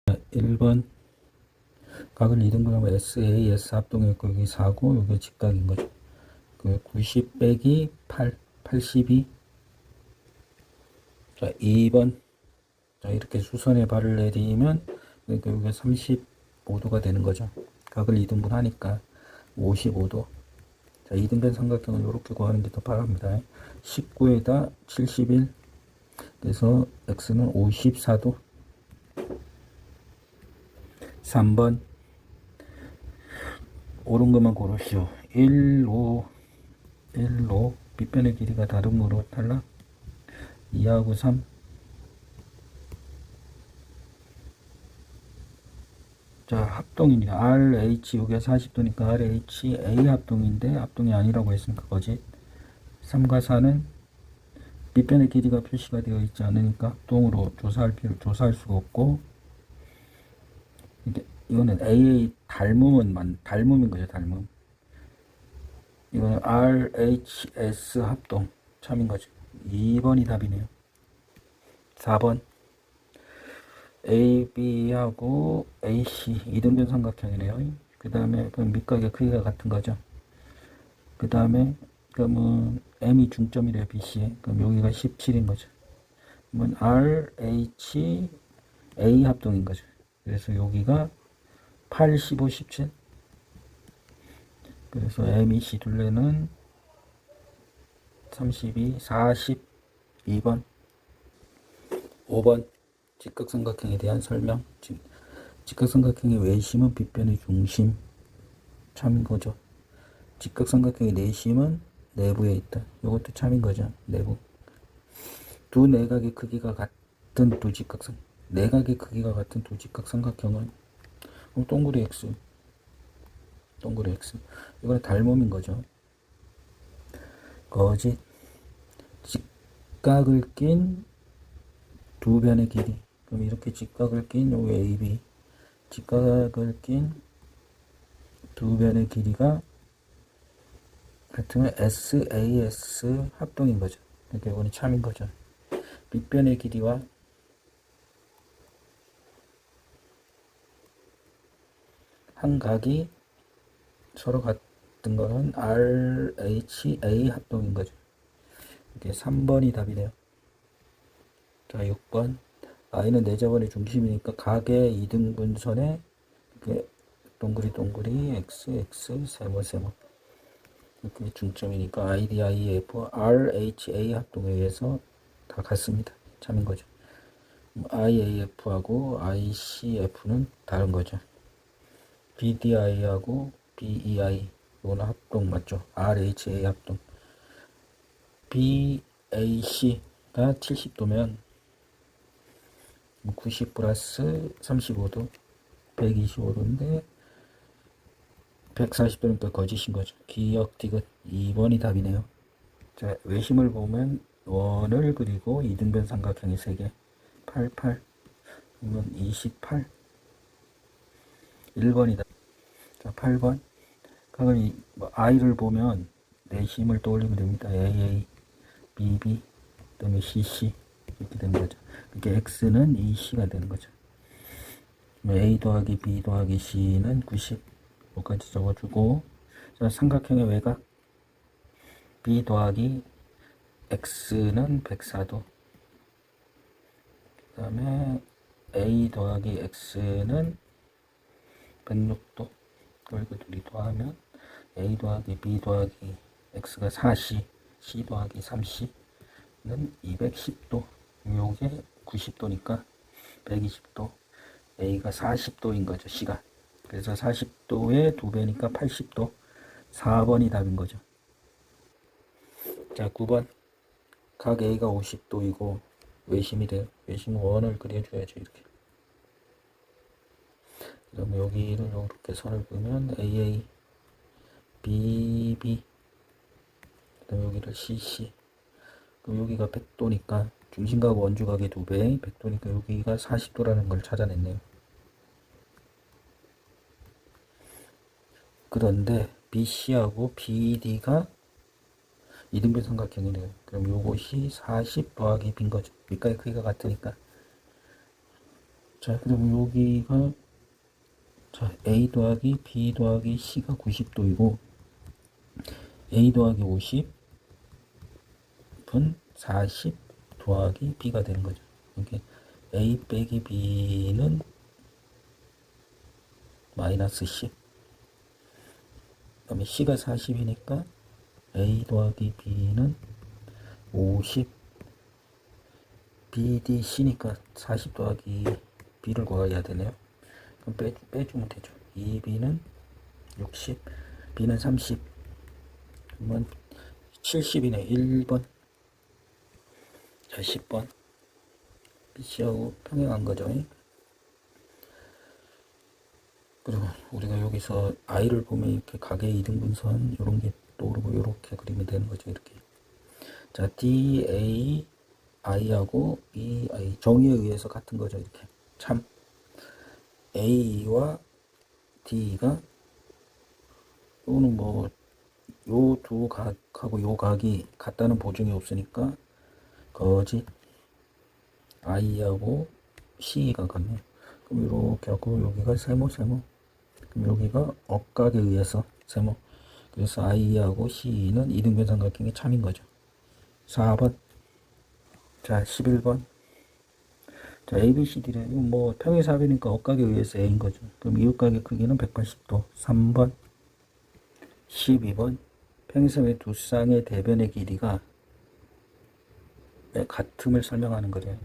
1번 각을 2등분하면 SAS 합동했고 여기 4고 여기 직각인 거죠. 그 90 빼기 8, 82. 자, 2번. 자, 이렇게 수선에 발을 내리면 여기가 35도가 되는 거죠. 각을 2등분 하니까 55도. 자, 2등변 삼각형은 이렇게 구하는 게 더 빠릅니다. 19에다 71. 그래서 x는 54도. 3번 옳은 것만 고르시오. 1, 5, 밑변의 길이가 다름으로 탈락. 2하고 3. 자, 합동입니다. RH 여기가 40도니까 RH A 합동인데 합동이 아니라고 했으니까 거짓. 3과 4는 밑변의 길이가 표시가 되어 있지 않으니까 합동으로 조사할 수가 없고, 이거는 AA 닮음인 거죠. 닮음. 이거는 RHS 합동 참인 거죠. 2번이 답이네요. 4번 AB하고 AC 이등변 삼각형이네요. 그 다음에 밑각의 크기가 같은 거죠. 그 다음에 그러면 M이 중점이래요. BC에. 그럼 여기가 17인 거죠. 그러면 RH A 합동인 거죠. 그래서 여기가 8, 15, 17. 그래서 MEC 둘레는 32, 42번. 5번 직각삼각형에 대한 설명. 직각삼각형의 외심은 빗변의 중심 참인 거죠. 직각삼각형의 내심은 내부에 있다. 이것도 참인 거죠. 내부. 두 내각의 크기가 같은 두 직각삼각형은 동그리 X. 이거는 닮음인 거죠. 거짓. 직각을 낀 두 변의 길이. 그럼 이렇게 직각을 낀 요 AB. 직각을 낀 두 변의 길이가 같으면 SAS 합동인 거죠. 그러니까 이거는 참인 거죠. 밑변의 길이와 한 각이 서로 같은 거는 RHA 합동인 거죠. 이게 3번이 답이네요. 자, 6번. I는 내자번의 중심이니까 각의 2등분선에 이렇게 동그리 X 세모 이렇게 중점이니까 IDIF RHA 합동에 의해서 다 같습니다. 참인 거죠. IAF하고 ICF는 다른 거죠. BDI하고 BEI 이거는 합동 맞죠? RHA 합동. BAC가 70도면 90 플러스 35도 125도인데 140도니까 거짓인 거죠. 기역 디귿 2번이 답이네요. 자, 외심을 보면 원을 그리고 이등변 삼각형이 3개 88 그러면 28 1번이다. 자, 8번 각을 I를 보면 내심을 떠올리면 됩니다. AA BB 그다음에 CC 이렇게 되는 거죠. 이렇게 X는 EC가 되는 거죠. A 더하기 B 더하기 C는 90 여기까지 적어주고, 자, 삼각형의 외곽 B 더하기 X는 104도 그 다음에 A 더하기 X는 106도 그리고 둘이 더하면 A 더하기 B 더하기 X가 4C C 더하기 3C는 210도 요게 90도니까 120도 A가 40도인 거죠. C가. 그래서 40도의 2배니까 80도. 4번이 답인 거죠. 자, 9번 각 A가 50도이고 외심이 돼요. 외심 원을 그려줘야죠. 이렇게. 그럼 여기를 이렇게 선을 그으면 AA BB 그다음 여기를 CC. 그럼 여기가 100도니까 중심각 원주각의 2배 100도니까 여기가 40도라는 걸 찾아냈네요. 그런데 BC하고 BD가 이등변 삼각형이네요. 그럼 요것이 40 더하기 B인 거죠. 밑각의 크기가 같으니까. 자, 그럼 여기가, 자, A 더하기 B 더하기 C가 90도이고, A 더하기 50은 40 더하기 B가 되는 거죠. 이렇게 A 빼기 B는 마이너스 10. 그다음에 C가 40이니까 A 더하기 B는 50. BD C니까 40 더하기 B를 구해야 되네요. 그럼 빼주면 되죠. 2B는 60, B는 30. 그러면 70이네. 1번. 자, 10번. BC하고 평행한 거죠. 그리고 우리가 여기서 I를 보면 이렇게 각의 2등분선 이런 게 떠오르고 이렇게 그리면 되는 거죠. 이렇게. 자, DA I하고 EI 정의에 의해서 같은 거죠. 이렇게. 참. A와 D가 또는 뭐 요 두 각하고 요 각이 같다는 보증이 없으니까 거짓. I하고 C가 같네요. 그럼 이렇게 하고 여기가 세모. 그럼 여기가 억각에 의해서 세모. 그래서 I하고 C는 이등변 삼각형의 참인 거죠. 4번. 자, 11번. 자, ABCD래. 이건 뭐 평행사변이니까 억각에 의해서 A인 거죠. 그럼 이웃각의 크기는 180도. 3번. 12번. 평행사변 두 쌍의 대변의 길이가 같음을 설명하는 거래요.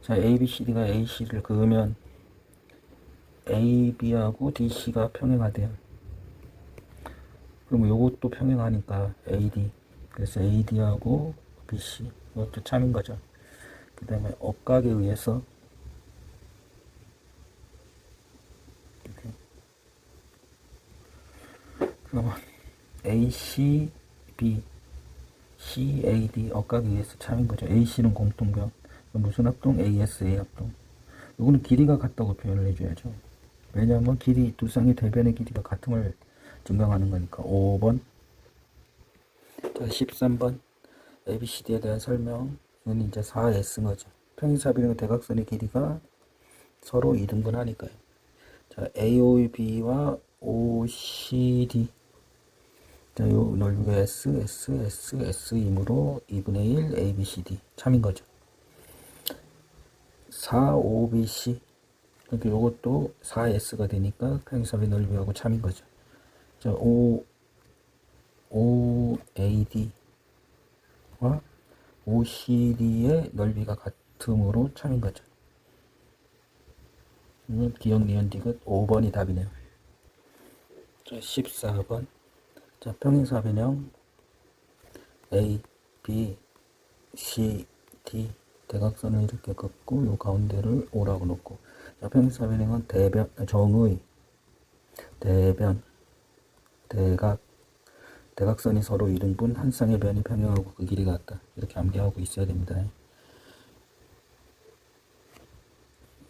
자, ABCD가 AC를 그으면 AB하고 DC가 평행하대요. 그럼 요것도 평행하니까 AD. 그래서 AD하고 BC. 이것도 참인 거죠. 그 다음에 억각에 의해서 이렇게. 그러면 ACB, CAD 억각에 의해서 참인 거죠. AC는 공통변. 무슨 합동? ASA 합동. 이거는 길이가 같다고 표현을 해줘야죠. 왜냐하면 길이 두 쌍의 대변의 길이가 같음을 증명하는 거니까. 5번. 자, 13번. ABCD에 대한 설명. 이건 이제 4S인 거죠. 평행사변의 대각선의 길이가 서로 2등분하니까요. 자, AOB와 OCD. 자, 요 넓이가 S이므로 2분의 1 ABCD. 참인 거죠. 4OBC. 그러니까 요것도 4S가 되니까 평행사변 넓이하고 참인 거죠. 자, OAD와 OCD의 넓이가 같음으로 참인 거죠. 기억 니은 디귿 5번이 답이네요. 자, 14번. 자, 평행사변형 A, B, C, D 대각선을 이렇게 긋고 요 가운데를 O라고 놓고. 자, 평행사변형은 대변, 정의, 대변, 대각, 대각선이 서로 2등분, 한 쌍의 변이 평행하고 그 길이가 같다. 이렇게 암기하고 있어야 됩니다.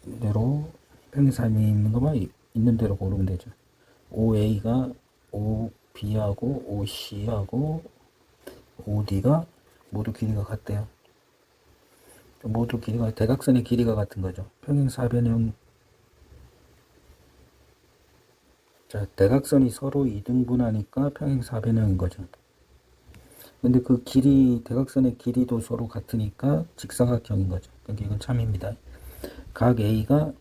이대로 평행사변이 있는 것만 있는 대로 고르면 되죠. OA가 OB하고 OC하고 OD가 모두 길이가 같대요. 모두 길이가, 대각선의 길이가 같은 거죠. 평행사변형. 자, 대각선이 서로 2등분하니까 평행사변형인 거죠. 근데 그 길이, 대각선의 길이도 서로 같으니까 직사각형인 거죠. 그러니까 이건 참입니다. 각 A가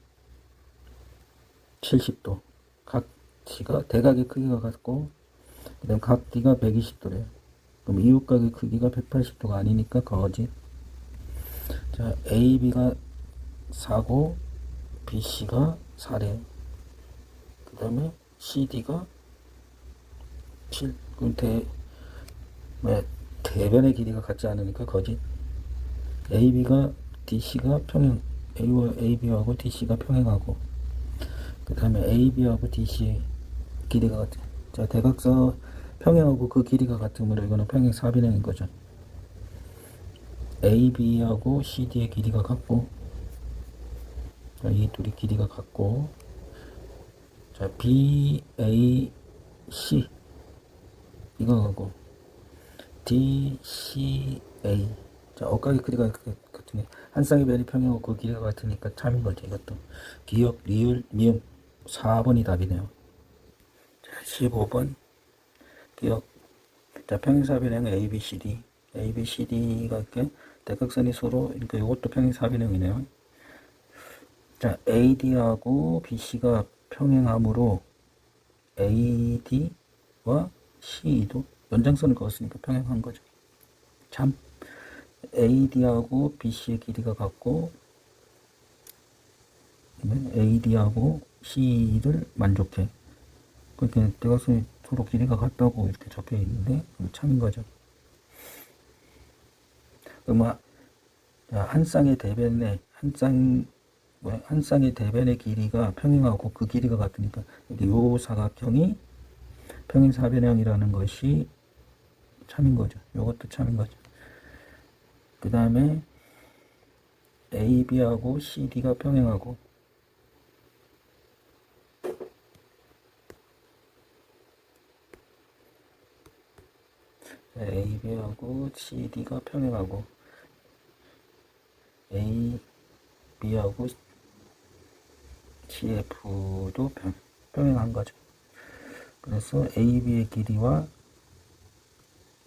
70도, 각 C가 대각의 크기가 같고, 그 다음 각 D가 120도래요. 그럼 이웃각의 크기가 180도가 아니니까 거짓. 자, AB가 4고 BC가 4래요. 그 다음에 CD가 7. 그럼 대변의 길이가 같지 않으니까 거짓. AB가 DC가 평행, A와 AB하고 DC가 평행하고, 그 다음에 AB하고 DC 길이가 같아. 자, 대각선 평행하고 그 길이가 같으므로 이거는 평행사변형인 거죠. AB하고 CD의 길이가 같고, 자, 이 둘이 길이가 같고, 자, BAC 이거 하고 DCA. 자, 억각의 크기가 같으니 한 쌍의 변이 평행하고 그 길이가 같으니까 참인 거죠. 이것도 기역, 리을, 미음 4번이 답이네요. 자, 15번 기역. 자, 평행사변형 ABCD. ABCD가 이렇게 대각선이 서로, 그러니까 이것도 평행사변형이네요. 자, AD하고 BC가 평행하므로 AD와 CE도 연장선을 그었으니까 평행한 거죠. 참, AD하고 BC의 길이가 같고, AD하고 CE를 만족해. 그러니까 대각선이 서로 길이가 같다고 이렇게 적혀 있는데, 참인 거죠. 그러면 한 쌍의 대변에 한 쌍의 대변의 길이가 평행하고 그 길이가 같으니까 요 사각형이 평행사변형이라는 것이 참인 거죠. 요것도 참인 거죠. 그 다음에 AB하고 CD가 평행하고 AB하고 CD가 평행하고 AB하고 CF도 평행한 거죠. 그래서 AB의 길이와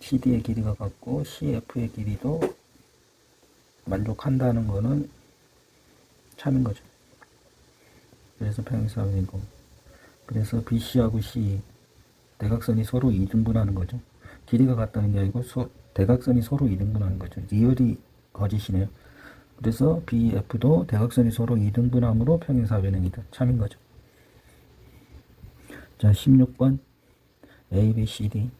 CD의 길이가 같고 CF의 길이도 만족한다는 거는 참인 거죠. 그래서 평행사변이고, 그래서 BC하고 C 대각선이 서로 이등분하는 거죠. 길이가 같다는 게 아니고 대각선이 서로 이등분하는 거죠. 리얼이 거짓이네요. 그래서 BF도 대각선이 서로 이등분함으로 평행사변형이다. 참인 거죠. 자, 16번 ABCD.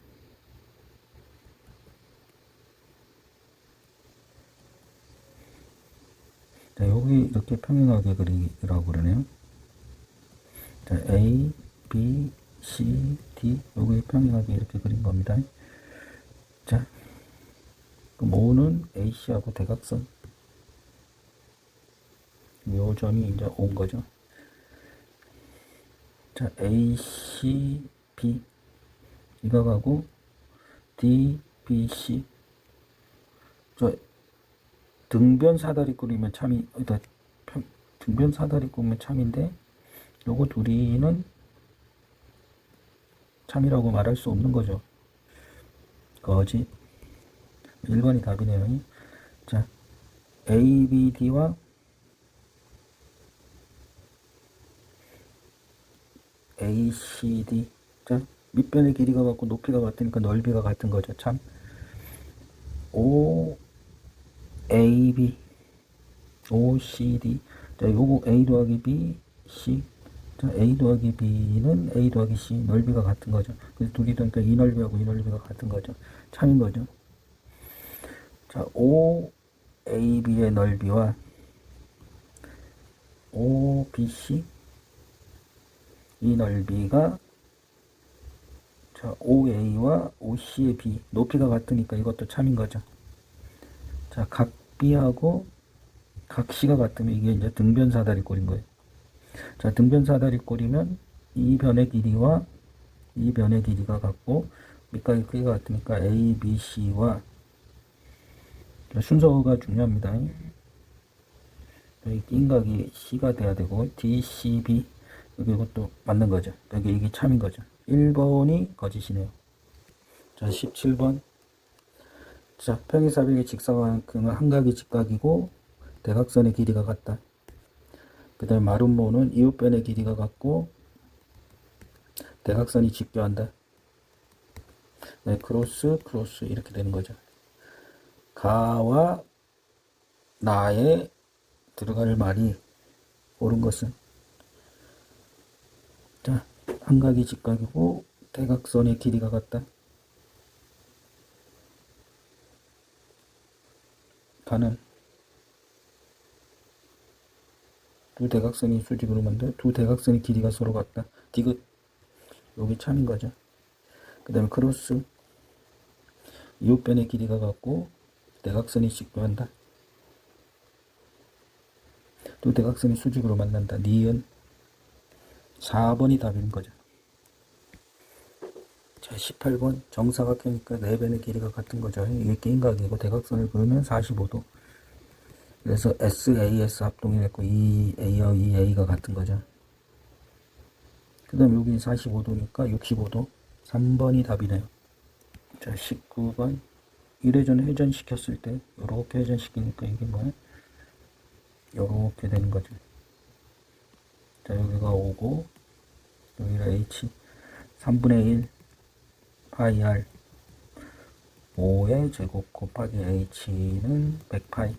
자, 여기 이렇게 평행하게 그리라고 그러네요. 자, A, B, C, D 여기 평행하게 이렇게 그린 겁니다. 자, 그럼 O는 AC하고 대각선. 요 점이 이제 온 거죠. 자, AC, B 이거 가고 D, B, C. 저 등변 사다리 꾸리면 참이, 등변 사다리 꾸면 참인데 요거 둘이는 참이라고 말할 수 없는 거죠. 거짓. 1번이 답이네요. 자, ABD와 ACD. 자, 밑변의 길이가 같고 높이가 같으니까 넓이가 같은 거죠. 참. OAB, OCD. 자, 요거 A 더하기 B, C. 자, A 더하기 B는 A 더하기 C 넓이가 같은 거죠. 그래서 둘이 되니까 이 넓이하고 이 넓이가 같은 거죠. 참인 거죠. 자, OAB의 넓이와 OBC 이 넓이가 자, OA와 OC의 B 높이가 같으니까 이것도 참인 거죠. 자, 각 B하고 각 C가 같으면 이게 이제 등변 사다리꼴인 거예요. 자, 등변 사다리꼴이면 이 변의 길이와 이 변의 길이가 같고 밑각의 크기가 같으니까 A, B, C와 순서가 중요합니다. 여기 띵각이 C가 돼야 되고 D, C, B 여기 이것도 맞는 거죠. 여기 이게 참인 거죠. 1번이 거짓이네요. 자, 17번. 자, 평행사변의 직사각형은 한각이 직각이고 대각선의 길이가 같다. 그 다음에 마름모는 이웃변의 길이가 같고 대각선이 직교한다. 네, 크로스 이렇게 되는 거죠. 가와 나에 들어갈 말이 옳은 것은 자, 한각이 직각이고 대각선의 길이가 같다. 가는 두 대각선이 수직으로 만들 두 대각선의 길이가 서로 같다. 디귿 여기 참인 거죠. 그 다음에 크로스 이웃변의 길이가 같고 대각선이 직교한다. 두 대각선이 수직으로 만난다. 니은 4번이 답인 거죠. 자, 18번 정사각형이니까 네 변의 길이가 같은 거죠. 이게 낀각이고 대각선을 그으면 45도. 그래서 SAS 합동이 됐고 이 A와 이 A가 같은 거죠. 그 다음 여기 45도니까 65도. 3번이 답이네요. 자, 19번. 1회전 회전시켰을 때 요렇게 회전시키니까 이게 뭐야? 요렇게 되는 거죠. 자, 여기가 5고 여기가 H 3분의 1 파이 R 5의 제곱 곱하기 H는 100파이.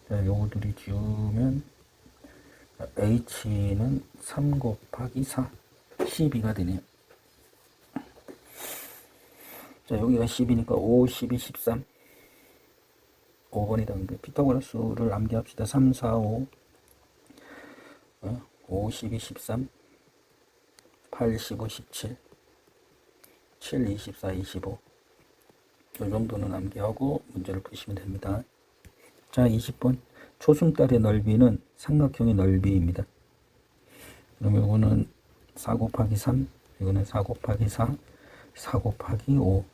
자, 요거들이 지우면 H는 3 곱하기 4 12가 되네요. 자, 여기가 10이니까 5, 12, 13 5번이 답인데 피타고라스를 암기합시다. 3, 4, 5 5, 12, 13 8, 15, 17 7, 24, 25 이 정도는 암기하고 문제를 푸시면 됩니다. 자, 20번. 초승달의 넓이는 삼각형의 넓이입니다. 그러면 이거는 4 곱하기 3, 이거는 4 곱하기 4, 4 곱하기 5.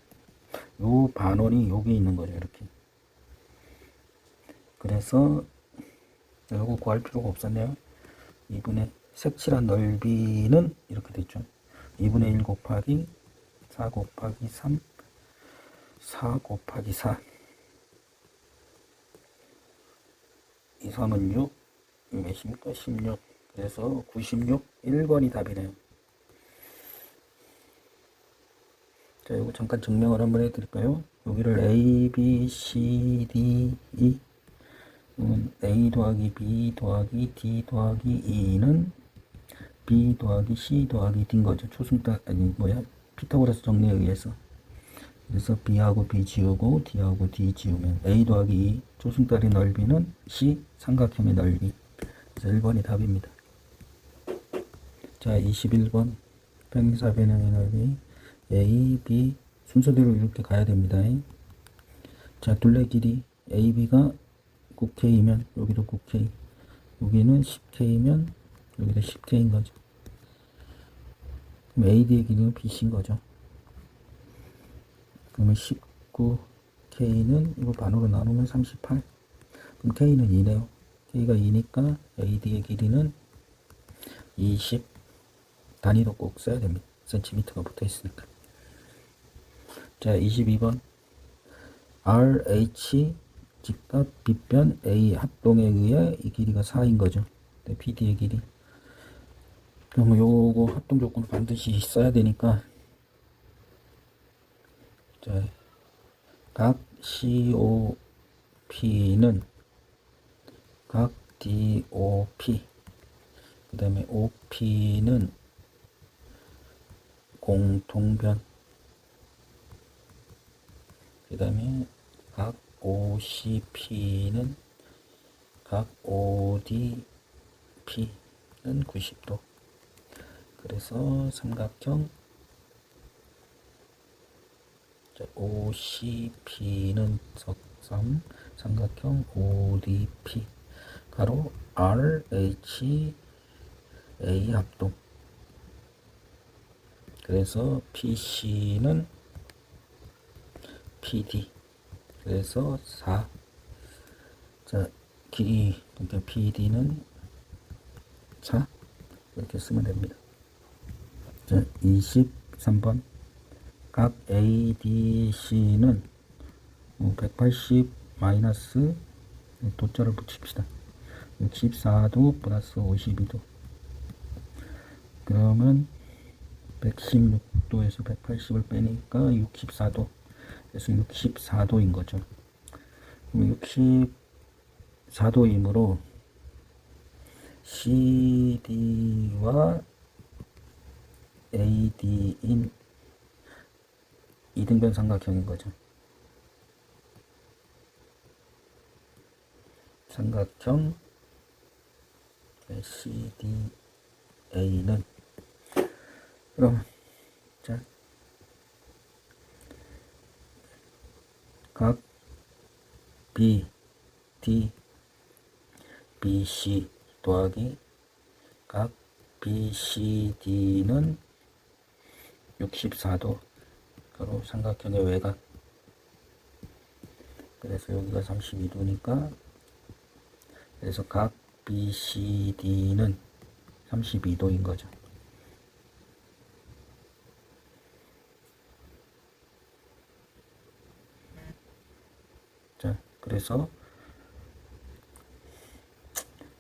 요 반원이 여기 있는 거죠, 이렇게. 그래서 이거 구할 필요가 없었네요. 2분의 색칠한 넓이는 이렇게 됐죠. 2분의 1 곱하기 4 곱하기 3, 4 곱하기 4. 2, 3은 6, 몇입니까? 16. 그래서 96, 1번이 답이네요. 자, 이거 잠깐 증명을 한번 해드릴까요? 여기를 A, B, C, D, E. A 더하기 B 더하기 D 더하기 E는 B 더하기 C 더하기 D인 거죠. 초승달, 아니, 뭐야? 피타고라스 정리에 의해서. 그래서 B하고 B 지우고 D하고 D 지우면 A 더하기 E, 초승달의 넓이는 C, 삼각형의 넓이. 그래서 1번이 답입니다. 자, 21번. 평행사변형의 넓이 A, B 순서대로 이렇게 가야 됩니다. 자, 둘레 길이 AB가 9K면 여기도 9K, 여기는 10K면 여기도 10K인 거죠. 그럼 AD의 길이는 BC인 거죠. 그러면 19K는 이거 반으로 나누면 38. 그럼 K는 2네요. K가 2니까 AD의 길이는 20. 단위도 꼭 써야 됩니다. 센티미터가 붙어 있으니까. 자, 22번. RH 직각 빗변 A 합동에 의해 이 길이가 4인 거죠. PD의 길이. 그러면 요거 합동 조건을 반드시 써야 되니까, 자, 각 COP는 각 DOP, 그 다음에 OP는 공통변, 그 다음에 각 OCP는 각 ODP는 90도. 그래서 삼각형 OCP는 석삼, 삼각형 ODP 가로 RHA 합동. 그래서 PC는 PD. 그래서 4. 자, 길이, 그러니까 PD는 4. 이렇게 쓰면 됩니다. 자, 23번. 각 ADC는 180 마이너스 도자를 붙입시다. 64도 플러스 52도. 그러면 116도에서 180을 빼니까 64도. 그래서 64도인 거죠. 그럼 64도이므로 CD와 AD인 이등변 삼각형인 거죠. 삼각형 CDA는 그럼 자, 각 B, D, BC 더하기 각 BCD는 64도 가로 삼각형의 외곽. 그래서 여기가 32도니까 그래서 각 BCD는 32도인 거죠. 자, 그래서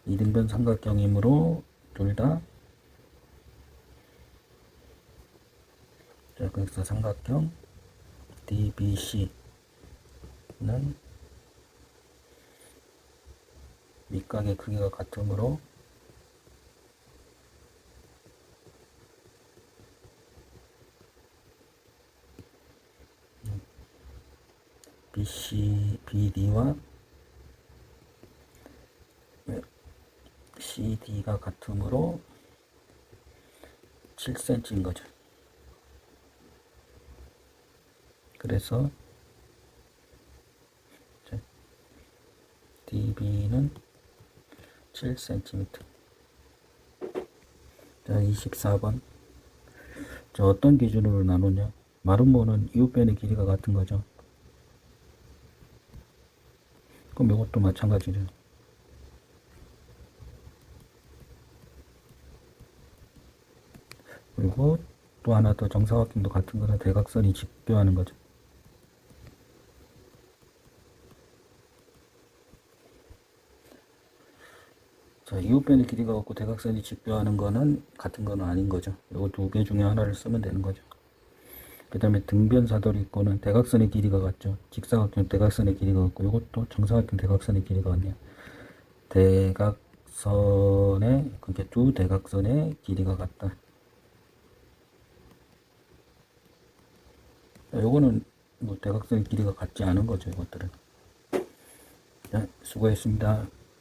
이등변 삼각형이므로 둘 다, 자, 그래서 삼각형 DBC는 밑각의 크기가 같으므로 BD와 CD가 같으므로 7cm인 거죠. 그래서 DB는 7cm. 자, 24번. 자, 어떤 기준으로 나누냐? 마름모는 이웃변의 길이가 같은 거죠. 그럼 이것도 마찬가지죠. 그리고 또 하나 더 정사각형도 같은 거는 대각선이 직교하는 거죠. 자, 이웃변의 길이가 같고 대각선이 직교하는 거는 같은 거는 아닌 거죠. 이거 두 개 중에 하나를 쓰면 되는 거죠. 그 다음에 등변 사다리꼴은 대각선의 길이가 같죠. 직사각형 대각선의 길이가 같고 이것도 정사각형 대각선의 길이가 같네요. 대각선의, 그게 두 대각선의 길이가 같다. 요거는 뭐 대각선의 길이가 같지 않은 거죠, 이것들은. 자, 수고했습니다.